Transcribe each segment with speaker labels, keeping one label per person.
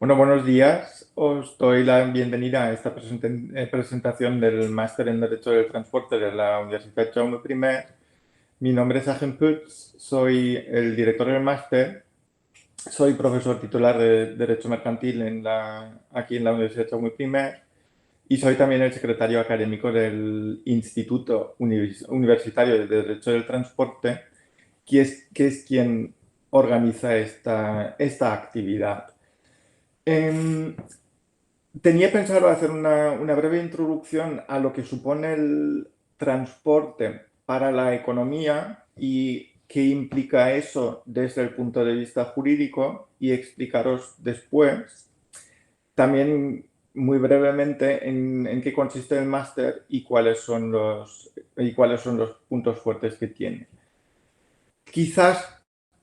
Speaker 1: Bueno, buenos días. Os doy la bienvenida a esta presentación del Máster en Derecho del Transporte de la Universidad Jaume I. Mi nombre es Agent Puig, soy el director del máster, soy profesor titular de Derecho Mercantil aquí en la Universidad Jaume I y soy también el secretario académico del Instituto Universitario de Derecho del Transporte, que es quien organiza esta actividad. Em, Tenía pensado hacer una breve introducción a lo que supone el transporte para la economía y qué implica eso desde el punto de vista jurídico y explicaros después también muy brevemente en qué consiste el máster y cuáles son los puntos fuertes que tiene. Quizás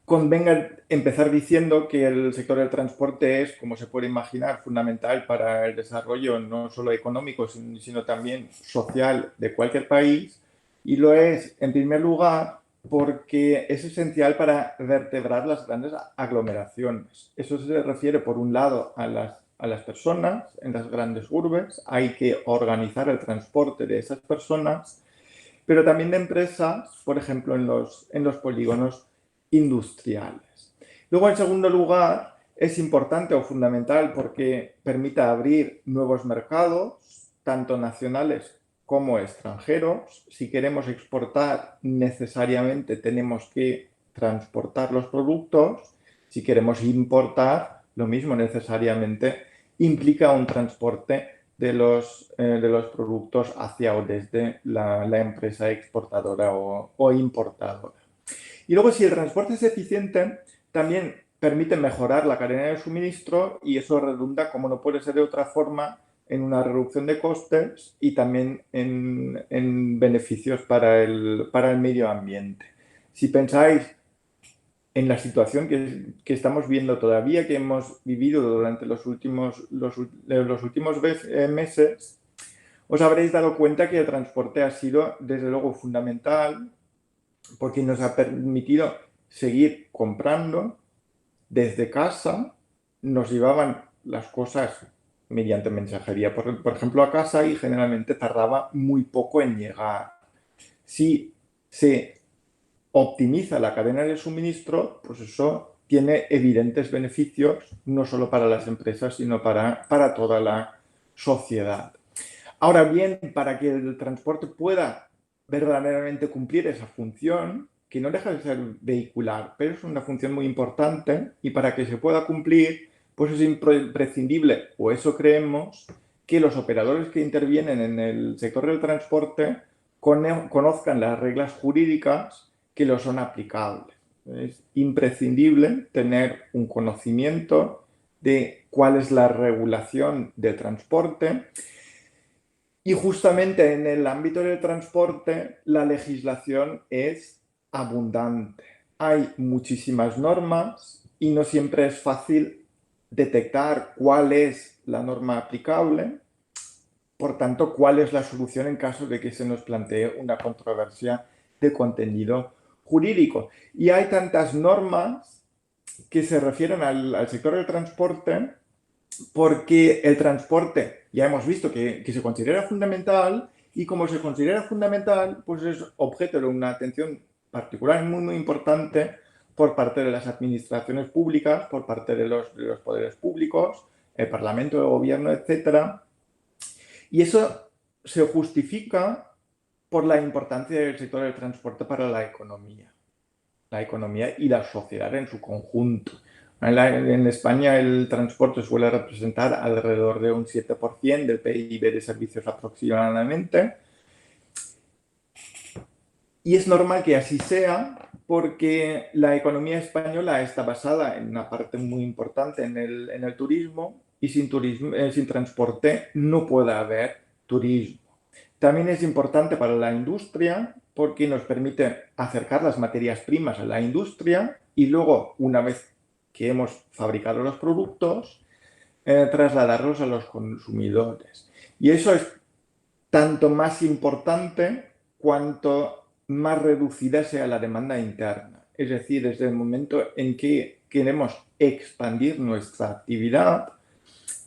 Speaker 1: convenga empezar diciendo que el sector del transporte es, como se puede imaginar, fundamental para el desarrollo no solo económico, sino también social de cualquier país. Y lo es, en primer lugar, porque es esencial para vertebrar las grandes aglomeraciones. Eso se refiere, por un lado, a las personas en las grandes urbes. Hay que organizar el transporte de esas personas, pero también de empresas, por ejemplo, en los polígonos industriales. Luego, en segundo lugar, es importante o fundamental porque permite abrir nuevos mercados, tanto nacionales como extranjeros. Si queremos exportar, necesariamente tenemos que transportar los productos. Si queremos importar, lo mismo necesariamente implica un transporte de los productos hacia o desde la empresa exportadora o importadora. Y luego, si el transporte es eficiente, también permite mejorar la cadena de suministro y eso redunda, como no puede ser de otra forma, en una reducción de costes y también en beneficios para el medio ambiente. Si pensáis en la situación que estamos viendo todavía, que hemos vivido durante los últimos meses, os habréis dado cuenta que el transporte ha sido, desde luego, fundamental porque nos ha permitido seguir comprando desde casa. Nos llevaban las cosas mediante mensajería, por ejemplo, a casa y generalmente tardaba muy poco en llegar. Si se optimiza la cadena de suministro, pues eso tiene evidentes beneficios no solo para las empresas, sino para toda la sociedad. Ahora bien, para que el transporte pueda verdaderamente cumplir esa función, que no deja de ser vehicular, pero es una función muy importante y para que se pueda cumplir, pues es imprescindible, o eso creemos, que los operadores que intervienen en el sector del transporte conozcan las reglas jurídicas que lo son aplicables. Es imprescindible tener un conocimiento de cuál es la regulación del transporte y justamente en el ámbito del transporte la legislación es abundante. Hay muchísimas normas y no siempre es fácil detectar cuál es la norma aplicable, por tanto, cuál es la solución en caso de que se nos plantee una controversia de contenido jurídico. Y hay tantas normas que se refieren al sector del transporte porque el transporte ya hemos visto que se considera fundamental y como se considera fundamental, pues es objeto de una atención particular muy, muy importante por parte de las administraciones públicas, por parte de los poderes públicos, el Parlamento, el Gobierno, etcétera. Y eso se justifica por la importancia del sector del transporte para la economía y la sociedad en su conjunto. En España el transporte suele representar alrededor de un 7% del PIB de servicios aproximadamente. Y es normal que así sea porque la economía española está basada en una parte muy importante en el turismo y sin transporte no puede haber turismo. También es importante para la industria porque nos permite acercar las materias primas a la industria y luego, una vez que hemos fabricado los productos, trasladarlos a los consumidores. Y eso es tanto más importante cuanto más reducida sea la demanda interna. Es decir, desde el momento en que queremos expandir nuestra actividad,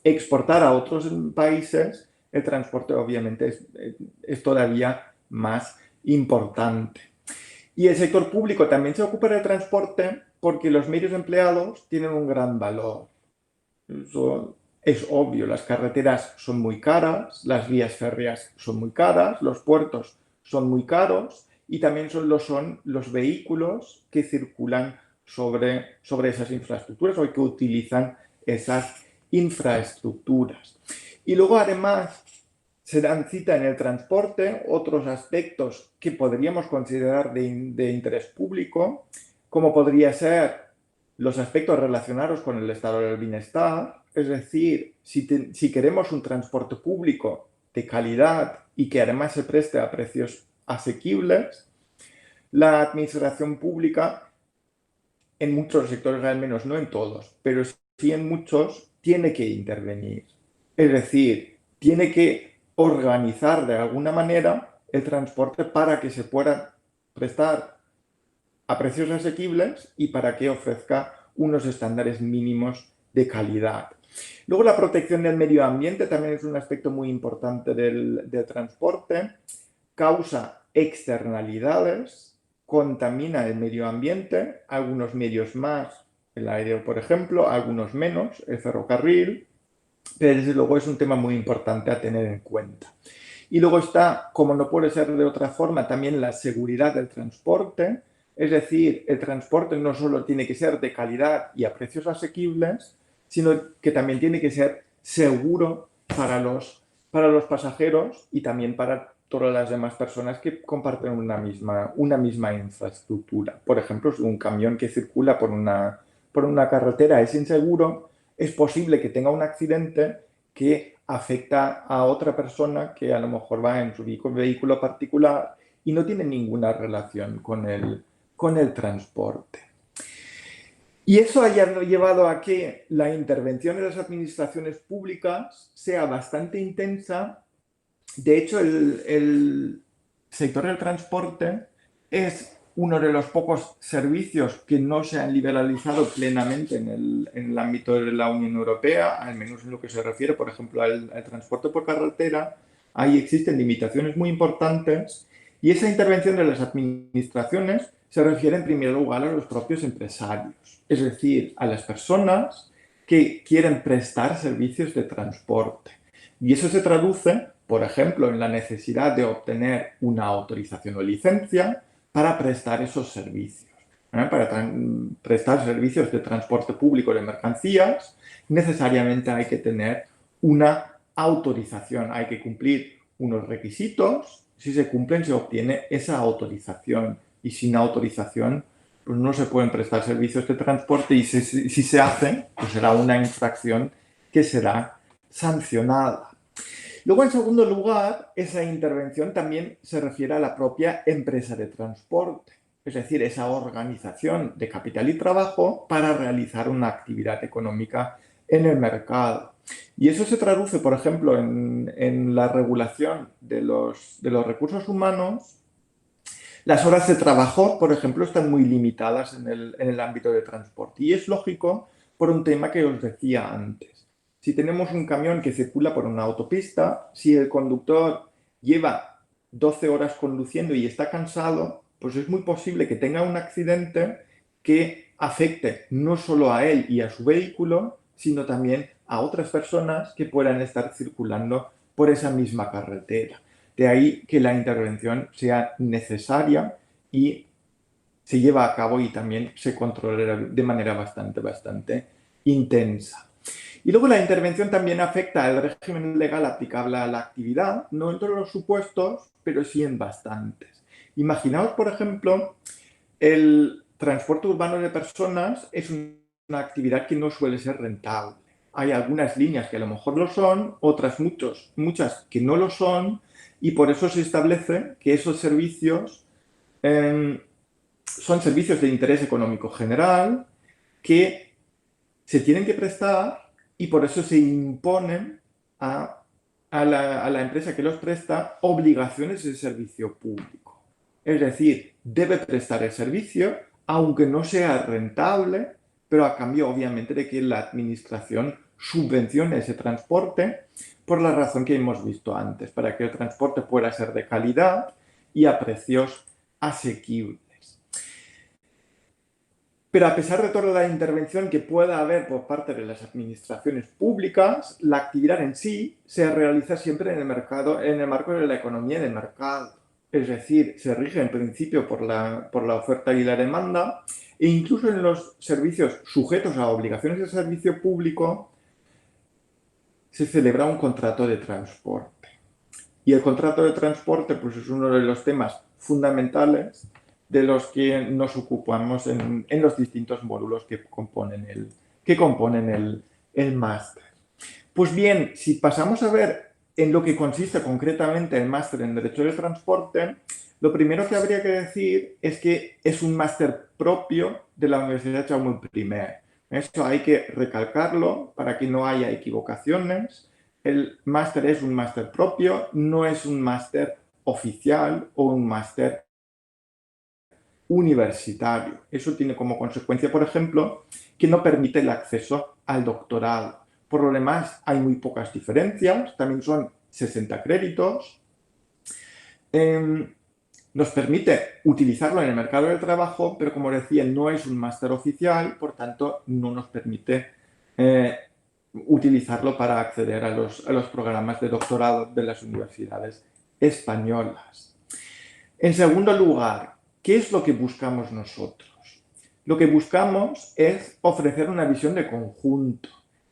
Speaker 1: exportar a otros países, el transporte obviamente es todavía más importante. Y el sector público también se ocupa del transporte porque los medios empleados tienen un gran valor. Eso es obvio, las carreteras son muy caras, las vías férreas son muy caras, los puertos son muy caros y también lo son los vehículos que circulan sobre esas infraestructuras o que utilizan esas infraestructuras. Y luego además se dan cita en el transporte otros aspectos que podríamos considerar de interés público, como podría ser los aspectos relacionados con el estado del bienestar, es decir, si queremos un transporte público de calidad y que además se preste a precios asequibles, la administración pública, en muchos sectores al menos, no en todos, pero sí en muchos, tiene que intervenir. Es decir, tiene que organizar de alguna manera el transporte para que se pueda prestar a precios asequibles y para que ofrezca unos estándares mínimos de calidad. Luego la protección del medio ambiente también es un aspecto muy importante del transporte. Causa externalidades, contamina el medio ambiente, algunos medios más, el aire por ejemplo, algunos menos, el ferrocarril, pero desde luego es un tema muy importante a tener en cuenta. Y luego está, como no puede ser de otra forma, también la seguridad del transporte. Es decir, el transporte no solo tiene que ser de calidad y a precios asequibles, sino que también tiene que ser seguro para los pasajeros y también para todas las demás personas que comparten una misma infraestructura. Por ejemplo, si un camión que circula por una carretera es inseguro, es posible que tenga un accidente que afecta a otra persona que a lo mejor va en su vehículo particular y no tiene ninguna relación con el transporte. Y eso ha llevado a que la intervención de las administraciones públicas sea bastante intensa. De hecho, el sector del transporte es uno de los pocos servicios que no se han liberalizado plenamente en el ámbito de la Unión Europea, al menos en lo que se refiere, por ejemplo, al transporte por carretera. Ahí existen limitaciones muy importantes y esa intervención de las administraciones se refiere en primer lugar a los propios empresarios, es decir, a las personas que quieren prestar servicios de transporte. Y eso se traduce, por ejemplo, en la necesidad de obtener una autorización o licencia para prestar esos servicios. Para prestar servicios de transporte público de mercancías, necesariamente hay que tener una autorización, hay que cumplir unos requisitos. Si se cumplen, se obtiene esa autorización. Y sin autorización, pues no se pueden prestar servicios de transporte y si se hacen, pues será una infracción que será sancionada. Luego, en segundo lugar, esa intervención también se refiere a la propia empresa de transporte, es decir, esa organización de capital y trabajo para realizar una actividad económica en el mercado. Y eso se traduce, por ejemplo, en la regulación de los recursos humanos. Las horas de trabajo, por ejemplo, están muy limitadas en el ámbito de transporte. Y es lógico por un tema que os decía antes. Si tenemos un camión que circula por una autopista, si el conductor lleva 12 horas conduciendo y está cansado, pues es muy posible que tenga un accidente que afecte no solo a él y a su vehículo, sino también a otras personas que puedan estar circulando por esa misma carretera. De ahí que la intervención sea necesaria y se lleva a cabo y también se controla de manera bastante intensa. Y luego la intervención también afecta al régimen legal aplicable a la actividad, no en todos los supuestos, pero sí en bastantes. Imaginaos, por ejemplo, el transporte urbano de personas es una actividad que no suele ser rentable. Hay algunas líneas que a lo mejor lo son, otras muchas que no lo son, y por eso se establece que esos servicios son servicios de interés económico general que se tienen que prestar y por eso se imponen a la empresa que los presta obligaciones de servicio público. Es decir, debe prestar el servicio aunque no sea rentable, pero a cambio obviamente de que la administración subvencione ese transporte por la razón que hemos visto antes, para que el transporte pueda ser de calidad y a precios asequibles. Pero a pesar de toda la intervención que pueda haber por parte de las administraciones públicas, la actividad en sí se realiza siempre en el mercado, en el marco de la economía de mercado. Es decir, se rige en principio por la oferta y la demanda, e incluso en los servicios sujetos a obligaciones de servicio público se celebra un contrato de transporte. Y el contrato de transporte pues, es uno de los temas fundamentales de los que nos ocupamos en los distintos módulos que componen el máster. Pues bien, si pasamos a ver en lo que consiste concretamente el máster en Derecho del Transporte, lo primero que habría que decir es que es un máster propio de la Universidad Jaume I. Eso hay que recalcarlo para que no haya equivocaciones. El máster es un máster propio, no es un máster oficial o un máster universitario. Eso tiene como consecuencia, por ejemplo, que no permite el acceso al doctorado. Por lo demás, hay muy pocas diferencias, también son 60 créditos. Nos permite utilizarlo en el mercado del trabajo, pero como decía, no es un máster oficial, por tanto, no nos permite utilizarlo para acceder a los programas de doctorado de las universidades españolas. En segundo lugar, ¿qué es lo que buscamos nosotros? Lo que buscamos es ofrecer una visión de conjunto,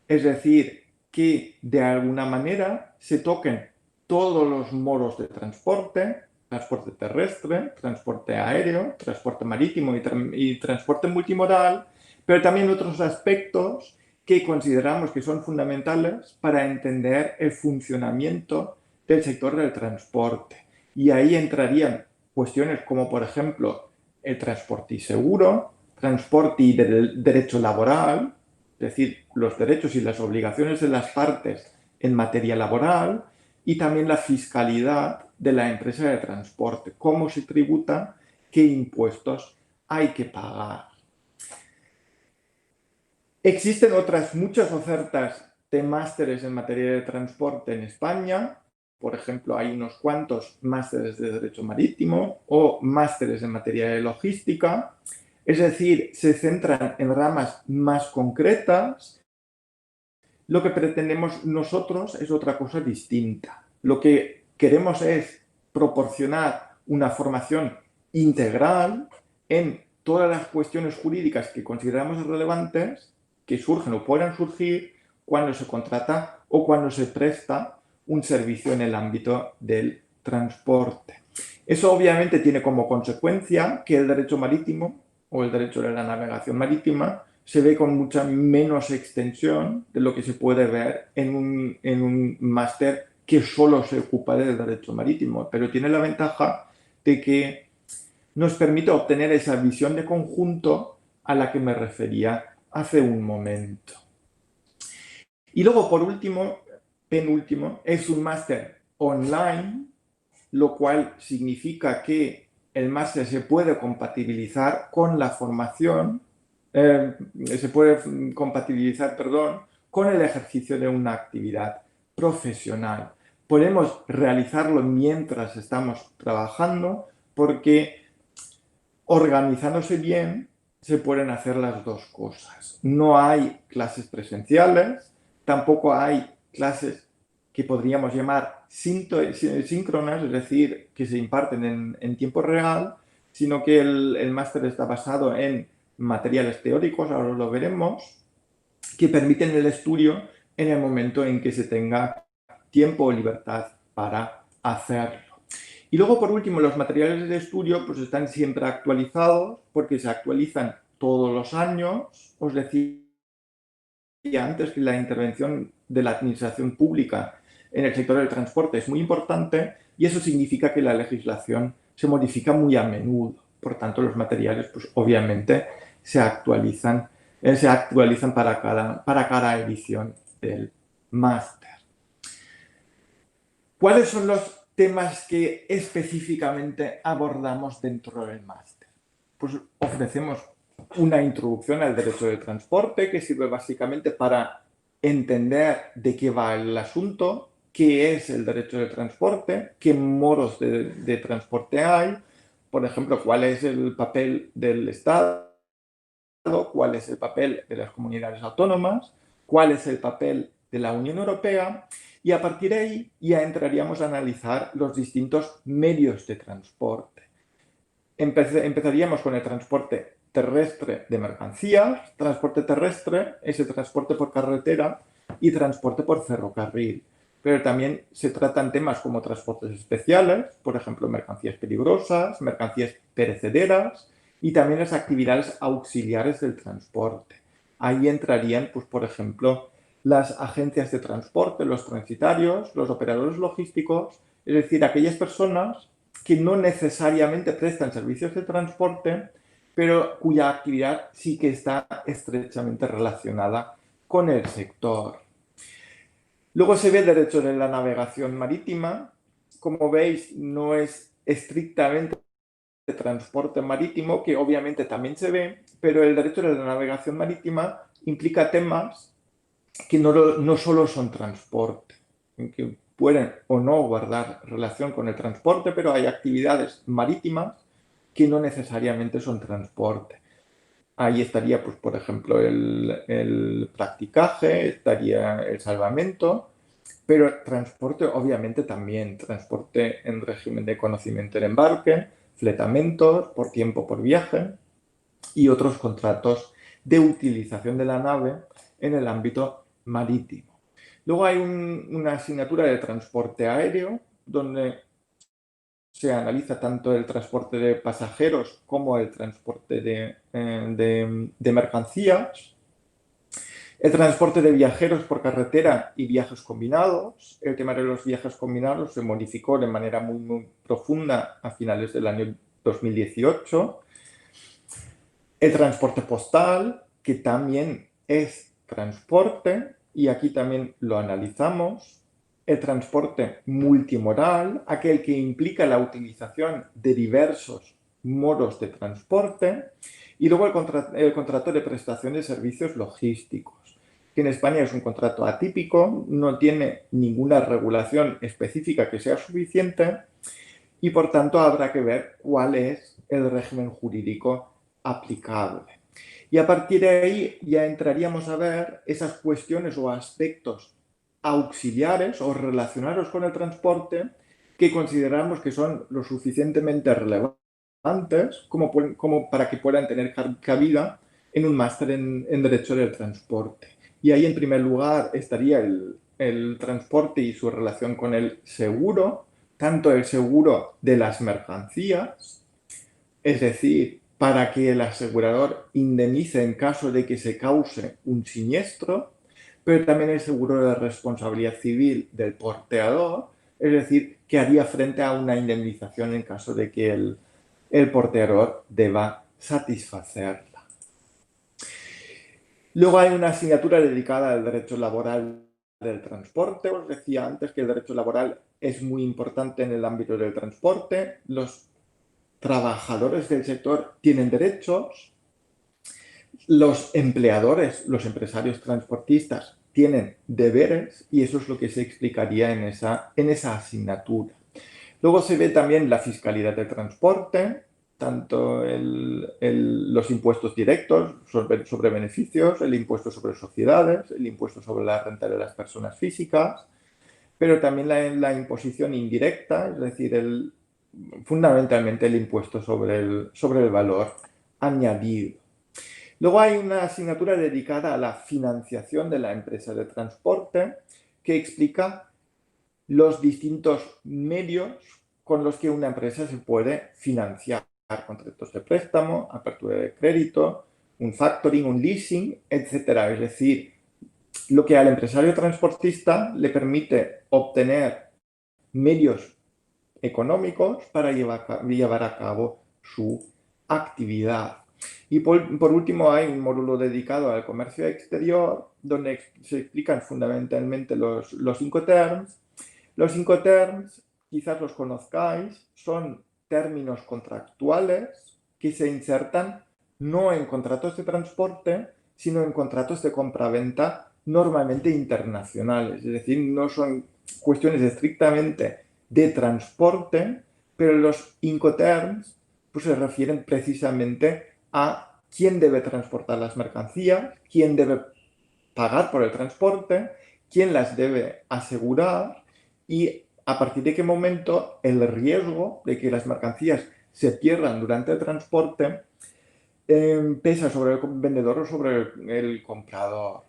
Speaker 1: es decir, que de alguna manera se toquen todos los modos de transporte, transporte terrestre, transporte aéreo, transporte marítimo y transporte multimodal, pero también otros aspectos que consideramos que son fundamentales para entender el funcionamiento del sector del transporte. Y ahí entrarían cuestiones como, por ejemplo, el transporte y seguro, transporte y derecho laboral, es decir, los derechos y las obligaciones de las partes en materia laboral, y también la fiscalidad de la empresa de transporte, cómo se tributa, qué impuestos hay que pagar. Existen otras muchas ofertas de másteres en materia de transporte en España. Por ejemplo, hay unos cuantos másteres de Derecho Marítimo o másteres en materia de logística. Es decir, se centran en ramas más concretas. Lo que pretendemos nosotros es otra cosa distinta. Lo que queremos es proporcionar una formación integral en todas las cuestiones jurídicas que consideramos relevantes, que surgen o puedan surgir cuando se contrata o cuando se presta un servicio en el ámbito del transporte. Eso obviamente tiene como consecuencia que el derecho marítimo o el derecho de la navegación marítima se ve con mucha menos extensión de lo que se puede ver en un máster que solo se ocupa del derecho marítimo, pero tiene la ventaja de que nos permite obtener esa visión de conjunto a la que me refería hace un momento. Y luego, por último, penúltimo, es un máster online, lo cual significa que el máster se puede compatibilizar con la formación, con el ejercicio de una actividad profesional. Podemos realizarlo mientras estamos trabajando porque organizándose bien se pueden hacer las dos cosas. No hay clases presenciales, tampoco hay clases que podríamos llamar síncronas, es decir, que se imparten en tiempo real, sino que el máster está basado en materiales teóricos, ahora lo veremos, que permiten el estudio en el momento en que se tenga tiempo o libertad para hacerlo. Y luego, por último, los materiales de estudio pues, están siempre actualizados porque se actualizan todos los años. Os decía antes que la intervención de la administración pública en el sector del transporte es muy importante y eso significa que la legislación se modifica muy a menudo. Por tanto, los materiales, pues obviamente, se actualizan para cada edición del máster. ¿Cuáles son los temas que específicamente abordamos dentro del máster? Pues ofrecemos una introducción al derecho de transporte que sirve básicamente para entender de qué va el asunto, qué es el derecho de transporte, qué modos de transporte hay, por ejemplo, cuál es el papel del Estado, cuál es el papel de las comunidades autónomas, cuál es el papel de la Unión Europea, y a partir de ahí ya entraríamos a analizar los distintos medios de transporte. Empezaríamos con el transporte terrestre de mercancías, transporte terrestre, ese transporte por carretera y transporte por ferrocarril. Pero también se tratan temas como transportes especiales, por ejemplo, mercancías peligrosas, mercancías perecederas y también las actividades auxiliares del transporte. Ahí entrarían, pues, por ejemplo, las agencias de transporte, los transitarios, los operadores logísticos, es decir, aquellas personas que no necesariamente prestan servicios de transporte, pero cuya actividad sí que está estrechamente relacionada con el sector. Luego se ve el derecho de la navegación marítima. Como veis, no es estrictamente de transporte marítimo, que obviamente también se ve, pero el derecho de la navegación marítima implica temas que no solo son transporte, que pueden o no guardar relación con el transporte, pero hay actividades marítimas que no necesariamente son transporte. Ahí estaría, pues, por ejemplo, el practicaje, estaría el salvamento, pero transporte obviamente también, transporte en régimen de conocimiento del embarque, fletamentos, por tiempo, por viaje y otros contratos de utilización de la nave en el ámbito marítimo. Luego hay una asignatura de transporte aéreo, donde se analiza tanto el transporte de pasajeros como el transporte de mercancías, el transporte de viajeros por carretera y viajes combinados. El tema de los viajes combinados se modificó de manera muy profunda a finales del año 2018. El transporte postal, que también es transporte, y aquí también lo analizamos. El transporte multimodal, aquel que implica la utilización de diversos modos de transporte. Y luego el contrato de prestación de servicios logísticos, que en España es un contrato atípico, no tiene ninguna regulación específica que sea suficiente y por tanto habrá que ver cuál es el régimen jurídico aplicable. Y a partir de ahí ya entraríamos a ver esas cuestiones o aspectos auxiliares o relacionados con el transporte que consideramos que son lo suficientemente relevantes como para que puedan tener cabida en un máster en Derecho del Transporte. Y ahí, en primer lugar, estaría el transporte y su relación con el seguro, tanto el seguro de las mercancías, es decir, para que el asegurador indemnice en caso de que se cause un siniestro, pero también el seguro de responsabilidad civil del porteador, es decir, que haría frente a una indemnización en caso de que el porteador deba satisfacerla. Luego hay una asignatura dedicada al derecho laboral del transporte. Os decía antes que el derecho laboral es muy importante en el ámbito del transporte. Los trabajadores del sector tienen derechos, los empleadores, los empresarios transportistas tienen deberes y eso es lo que se explicaría en esa asignatura. Luego se ve también la fiscalidad del transporte, tanto los impuestos directos sobre beneficios, el impuesto sobre sociedades, el impuesto sobre la renta de las personas físicas, pero también la imposición indirecta, es decir, fundamentalmente el impuesto sobre el valor añadido. Luego hay una asignatura dedicada a la financiación de la empresa de transporte que explica los distintos medios con los que una empresa se puede financiar: contratos de préstamo, apertura de crédito, un factoring, un leasing, etc. Es decir, lo que al empresario transportista le permite obtener medios económicos para llevar a cabo su actividad. Y por último hay un módulo dedicado al comercio exterior, donde se explican fundamentalmente los Incoterms. Los Incoterms, quizás los conozcáis, son términos contractuales que se insertan no en contratos de transporte, sino en contratos de compraventa normalmente internacionales, es decir, no son cuestiones estrictamente de transporte, pero los Incoterms pues, se refieren precisamente a quién debe transportar las mercancías, quién debe pagar por el transporte, quién las debe asegurar y a partir de qué momento el riesgo de que las mercancías se pierdan durante el transporte pesa sobre el vendedor o sobre el comprador.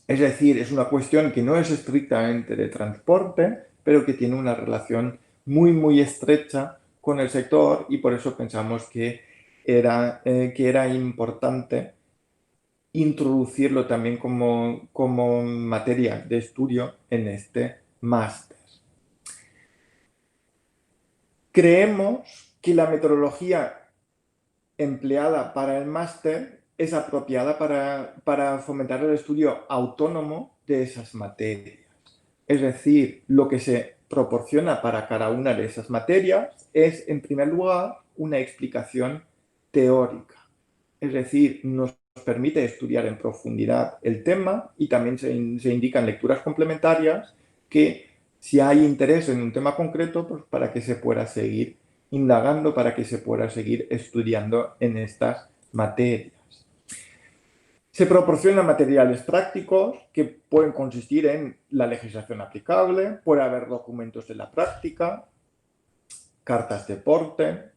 Speaker 1: Es decir, es una cuestión que no es estrictamente de transporte, pero que tiene una relación muy, muy estrecha con el sector y por eso pensamos que era importante introducirlo también como materia de estudio en este máster. Creemos que la metodología empleada para el máster es apropiada para fomentar el estudio autónomo de esas materias. Es decir, lo que se proporciona para cada una de esas materias es, en primer lugar, una explicación teórica. Es decir, nos permite estudiar en profundidad el tema y también se indican lecturas complementarias que, si hay interés en un tema concreto, pues para que se pueda seguir indagando, para que se pueda seguir estudiando en estas materias. Se proporcionan materiales prácticos que pueden consistir en la legislación aplicable, puede haber documentos de la práctica, cartas de porte,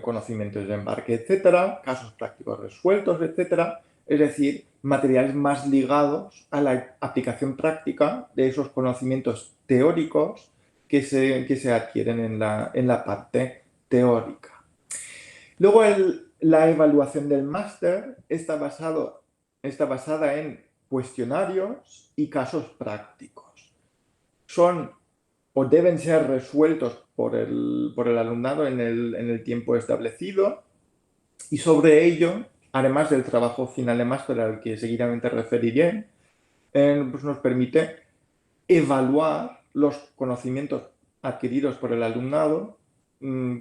Speaker 1: conocimientos de embarque, etcétera, casos prácticos resueltos, etcétera. Es decir, materiales más ligados a la aplicación práctica de esos conocimientos teóricos que se adquieren en la parte teórica. Luego, la evaluación del máster está basada en cuestionarios y casos prácticos. Son o deben ser resueltos por el alumnado en el tiempo establecido y sobre ello, además del trabajo final de máster al que seguidamente referiré, pues nos permite evaluar los conocimientos adquiridos por el alumnado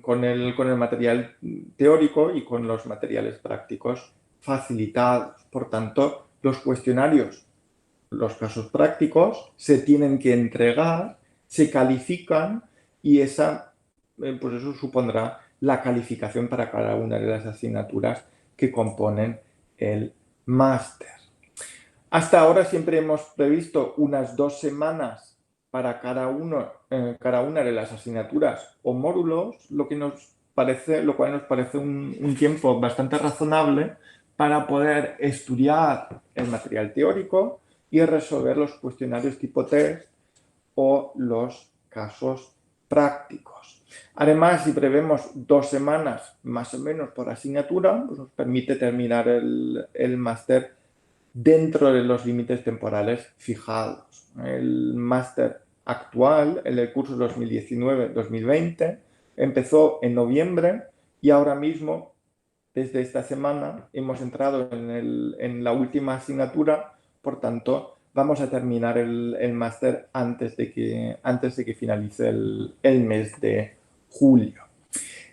Speaker 1: con el material teórico y con los materiales prácticos facilitados. Por tanto, los cuestionarios, los casos prácticos, se tienen que entregar, se califican y pues eso supondrá la calificación para cada una de las asignaturas que componen el máster. Hasta ahora siempre hemos previsto unas 2 semanas para cada una de las asignaturas o módulos, lo cual nos parece un tiempo bastante razonable para poder estudiar el material teórico y resolver los cuestionarios tipo test o los casos prácticos. Además, si prevemos 2 semanas más o menos por asignatura, pues nos permite terminar el máster dentro de los límites temporales fijados. El máster actual, el del curso 2019-2020, empezó en noviembre y ahora mismo, desde esta semana, hemos entrado en la última asignatura, por tanto, vamos a terminar el máster antes de que finalice el mes de julio.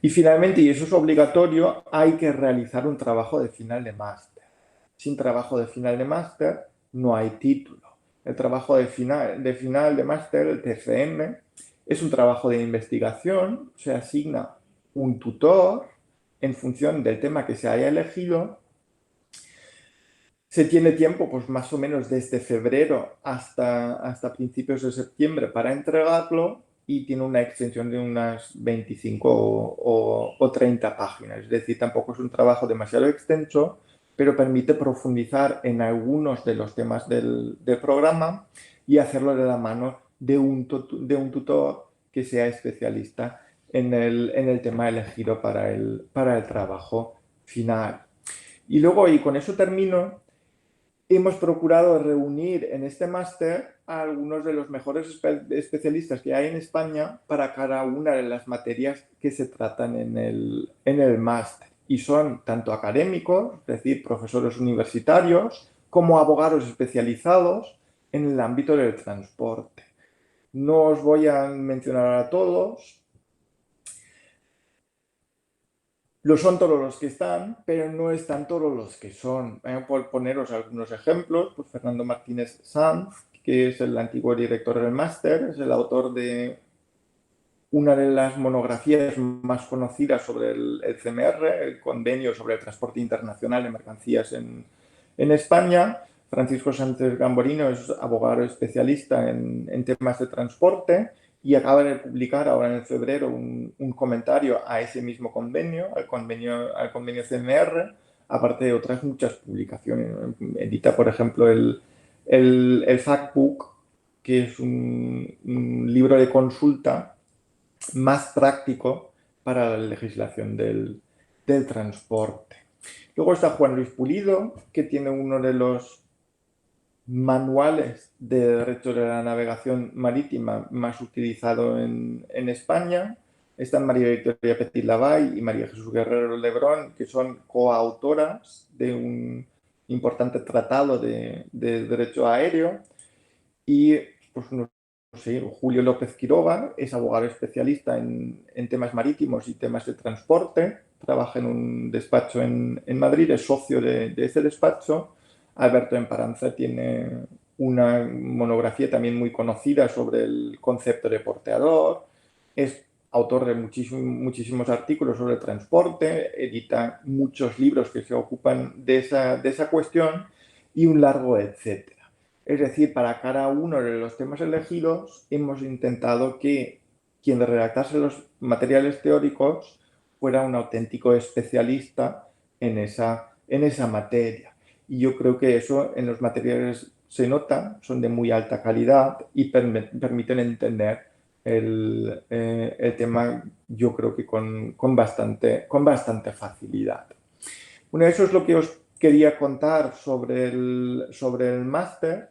Speaker 1: Y finalmente, y eso es obligatorio, hay que realizar un trabajo de final de máster. Sin trabajo de final de máster no hay título. El trabajo de final de máster, el TFM, es un trabajo de investigación, se asigna un tutor en función del tema que se haya elegido. Se tiene tiempo, pues más o menos desde febrero hasta principios de septiembre para entregarlo y tiene una extensión de unas 25 o 30 páginas. Es decir, tampoco es un trabajo demasiado extenso, pero permite profundizar en algunos de los temas del programa y hacerlo de la mano de un tutor que sea especialista en el tema elegido para el trabajo final. Y luego, y con eso termino, hemos procurado reunir en este máster a algunos de los mejores especialistas que hay en España para cada una de las materias que se tratan en el máster. Y son tanto académicos, es decir, profesores universitarios, como abogados especializados en el ámbito del transporte. No os voy a mencionar a todos, Lo son todos los que están, pero no están todos los que son. Por poneros algunos ejemplos, pues Fernando Martínez Sanz, que es el antiguo director del máster, es el autor de una de las monografías más conocidas sobre el CMR, el Convenio sobre el Transporte Internacional de Mercancías en España. Francisco Sánchez Gamborino es abogado especialista en temas de transporte y acaba de publicar ahora en febrero un comentario a ese mismo convenio, al convenio CMR, aparte de otras muchas publicaciones. Edita, por ejemplo, el Factbook, que es un libro de consulta más práctico para la legislación del transporte. Luego está Juan Luis Pulido, que tiene uno de los manuales de derecho de la navegación marítima más utilizado en España. Están María Victoria Petit Lavall y María Jesús Guerrero Lebrón, que son coautoras de un importante tratado de derecho aéreo. Y pues, no sé, Julio López Quiroga es abogado especialista en temas marítimos y temas de transporte. Trabaja en un despacho en Madrid, es socio de ese despacho. Alberto Emparanza tiene una monografía también muy conocida sobre el concepto de porteador. Es autor de muchísimos artículos sobre transporte, edita muchos libros que se ocupan de esa cuestión y un largo etcétera. Es decir, para cada uno de los temas elegidos hemos intentado que quien redactase los materiales teóricos fuera un auténtico especialista en esa materia. Y yo creo que eso en los materiales se nota, son de muy alta calidad y permiten entender el tema, yo creo que con bastante facilidad. Bueno, eso es lo que os quería contar sobre el máster.